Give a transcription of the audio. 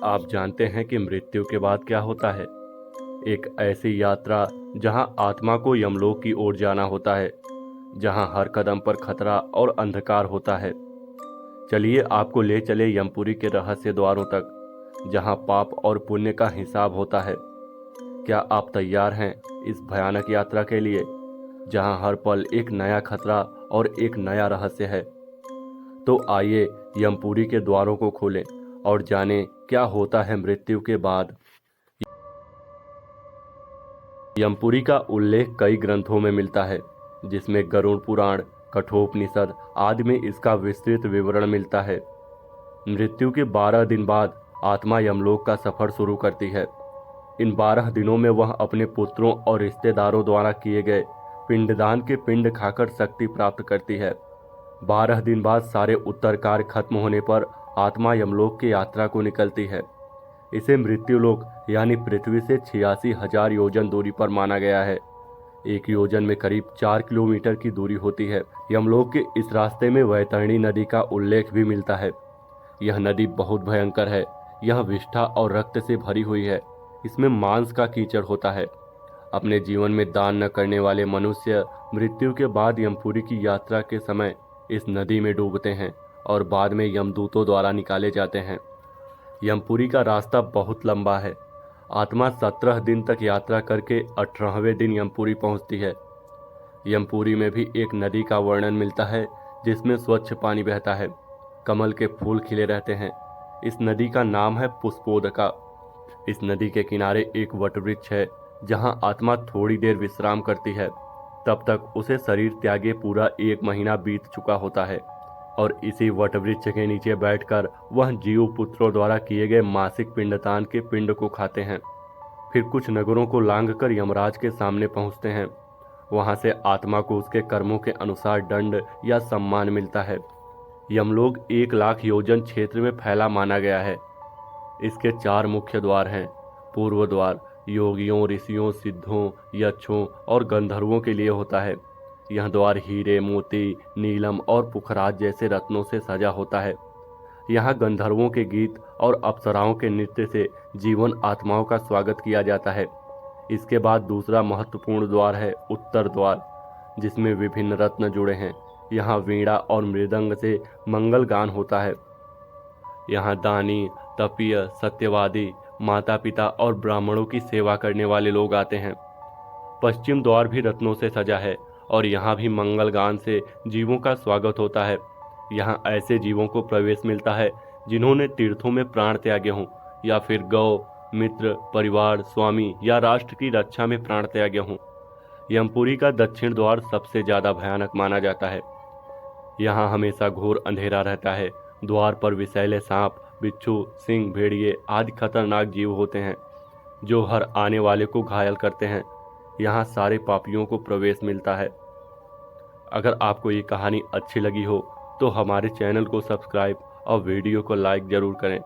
आप जानते हैं कि मृत्यु के बाद क्या होता है? एक ऐसी यात्रा जहां आत्मा को यमलोक की ओर जाना होता है, जहां हर कदम पर खतरा और अंधकार होता है। चलिए आपको ले चले यमपुरी के रहस्य द्वारों तक, जहां पाप और पुण्य का हिसाब होता है। क्या आप तैयार हैं इस भयानक यात्रा के लिए, जहां हर पल एक नया खतरा और एक नया रहस्य है? तो आइए यमपुरी के द्वारों को खोलें और जानें क्या होता है मृत्यु के बाद। यमपुरी का उल्लेख कई ग्रंथों में मिलता है, जिसमें गरुड़ पुराण, कठोपनिषद आदि में इसका विस्तृत विवरण मिलता है। मृत्यु के 12 दिन बाद आत्मा यमलोक का सफर शुरू करती है। इन 12 दिनों में वह अपने पुत्रों और रिश्तेदारों द्वारा किए गए पिंडदान के पिंड खाकर शक्ति प्राप्त करती है। 12 दिन बाद सारे उत्तर कार्य खत्म होने पर आत्मा यमलोक की यात्रा को निकलती है। इसे मृत्युलोक यानी पृथ्वी से 86,000 योजन दूरी पर माना गया है। एक योजन में करीब 4 किलोमीटर की दूरी होती है। यमलोक के इस रास्ते में वैतरणी नदी का उल्लेख भी मिलता है। यह नदी बहुत भयंकर है। यह विष्ठा और रक्त से भरी हुई है। इसमें मांस का कीचड़ होता है। अपने जीवन में दान न करने वाले मनुष्य मृत्यु के बाद यमपुरी की यात्रा के समय इस नदी में डूबते हैं और बाद में यमदूतों द्वारा निकाले जाते हैं। यमपुरी का रास्ता बहुत लंबा है। आत्मा 17 दिन तक यात्रा करके 18वें दिन यमपुरी पहुंचती है। यमपुरी में भी एक नदी का वर्णन मिलता है, जिसमें स्वच्छ पानी बहता है, कमल के फूल खिले रहते हैं। इस नदी का नाम है पुष्पोदका। इस नदी के किनारे एक वटवृक्ष है, जहां आत्मा थोड़ी देर विश्राम करती है। तब तक उसे शरीर त्यागे पूरा 1 महीना बीत चुका होता है और इसी वटवृक्ष के नीचे बैठकर वह जीव पुत्रों द्वारा किए गए मासिक पिंडदान के पिंड को खाते हैं। फिर कुछ नगरों को लांघकर यमराज के सामने पहुंचते हैं। वहां से आत्मा को उसके कर्मों के अनुसार दंड या सम्मान मिलता है। यमलोक 1 लाख योजन क्षेत्र में फैला माना गया है। इसके 4 मुख्य द्वार हैं। पूर्व द्वार योगियों, ऋषियों, सिद्धों, यक्षों और गंधर्वों के लिए होता है। यह द्वार हीरे, मोती, नीलम और पुखराज जैसे रत्नों से सजा होता है। यहाँ गंधर्वों के गीत और अप्सराओं के नृत्य से जीवन आत्माओं का स्वागत किया जाता है। इसके बाद दूसरा महत्वपूर्ण द्वार है उत्तर द्वार, जिसमें विभिन्न रत्न जुड़े हैं। यहाँ वीणा और मृदंग से मंगल गान होता है। यहाँ दानी, तपीय, सत्यवादी, माता पिता और ब्राह्मणों की सेवा करने वाले लोग आते हैं। पश्चिम द्वार भी रत्नों से सजा है और यहाँ भी मंगल गान से जीवों का स्वागत होता है। यहाँ ऐसे जीवों को प्रवेश मिलता है जिन्होंने तीर्थों में प्राण त्यागे हों, या फिर गौ, मित्र, परिवार, स्वामी या राष्ट्र की रक्षा में प्राण त्यागे हों। यमपुरी का दक्षिण द्वार सबसे ज्यादा भयानक माना जाता है। यहाँ हमेशा घोर अंधेरा रहता है। द्वार पर विषैले सांप, बिच्छू, सिंह, भेड़िए आदि खतरनाक जीव होते हैं, जो हर आने वाले को घायल करते हैं। यहाँ सारे पापियों को प्रवेश मिलता है। अगर आपको ये कहानी अच्छी लगी हो तो हमारे चैनल को सब्सक्राइब और वीडियो को लाइक जरूर करें।